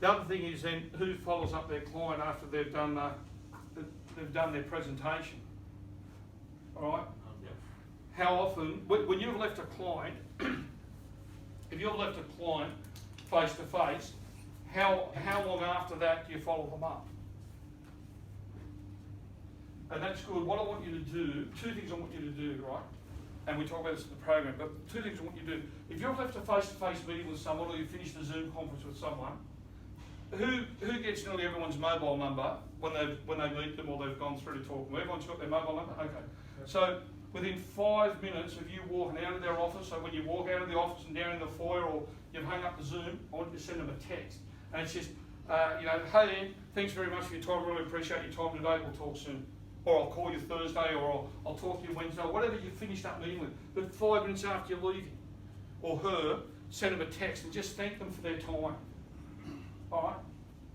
The other thing is then who follows up their client after they've done their presentation. All right. How often, when you've left a client, if you've left a client face to face, how long after that do you follow them up? And that's good. What I want you to do, two things I want you to do, right? And we talk about this in the program, but two things I want you to do. If you've left a face-to-face meeting with someone or you finished a Zoom conference with someone, who gets nearly everyone's mobile number when they meet them or they've gone through to talk to them? Everyone's got their mobile number? Okay. So within 5 minutes of you walking out of their office, so when you walk out of the office and down in the foyer or you've hung up the Zoom, I want you to send them a text. And it's just, hey Ian, thanks very much for your time, really appreciate your time today, we'll talk soon. Or I'll call you Thursday, or I'll talk to you Wednesday, or whatever you finished up meeting with. But 5 minutes after you're leaving, or her, send them a text and just thank them for their time. All right?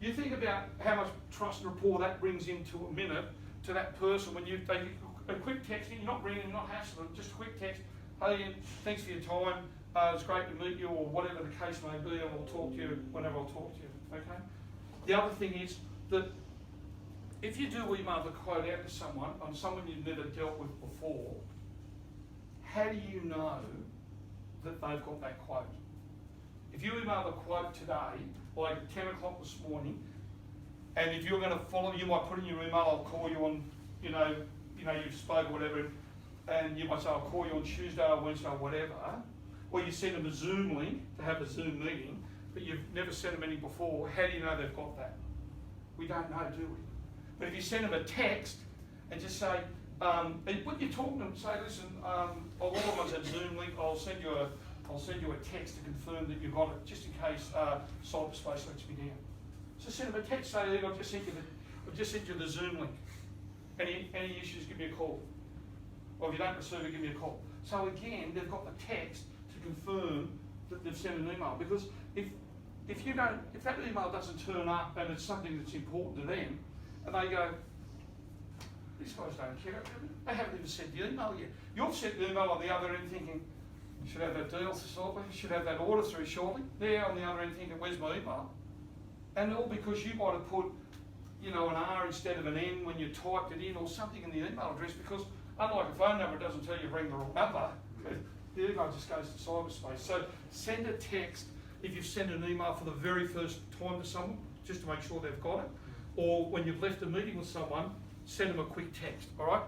You think about how much trust and rapport that brings into a minute to that person when they a quick text, you're not ringing, not hassling them, just a quick text, hey Ian, thanks for your time, it's great to meet you, or whatever the case may be, and I'll talk to you whenever I'll talk to you, okay? The other thing is that if you do email the quote out to someone, on someone you've never dealt with before, how do you know that they've got that quote? If you email the quote today, like 10 o'clock this morning, and if you're going to follow, you might put in your email, I'll call you on, you've spoken or whatever, and you might say, I'll call you on Tuesday or Wednesday or whatever, or you send them a Zoom link to have a Zoom meeting, but you've never sent them any before, how do you know they've got that? We don't know, do we? But if you send them a text and just say, and when you're talking to them, say, listen, I'll organise that Zoom link, I'll send you a text to confirm that you've got it, just in case cyberspace lets me down. So send them a text, say, I've just sent you the Zoom link. Any issues, give me a call. Or if you don't receive it, give me a call. So again, they've got the text to confirm that they've sent an email. Because if that email doesn't turn up and it's something that's important to them, and they go, these guys don't care, they haven't even sent the email yet. You've sent the email on the other end thinking, should have that deal shortly, should have that order through shortly. They're on the other end thinking, where's my email? And all because you might have put, an R instead of an N when you typed it in, or something in the email address, because unlike a phone number, it doesn't tell you to ring the wrong number. The email just goes to cyberspace. So send a text if you've sent an email for the very first time to someone, just to make sure they've got it. Or when you've left a meeting with someone, send them a quick text, all right?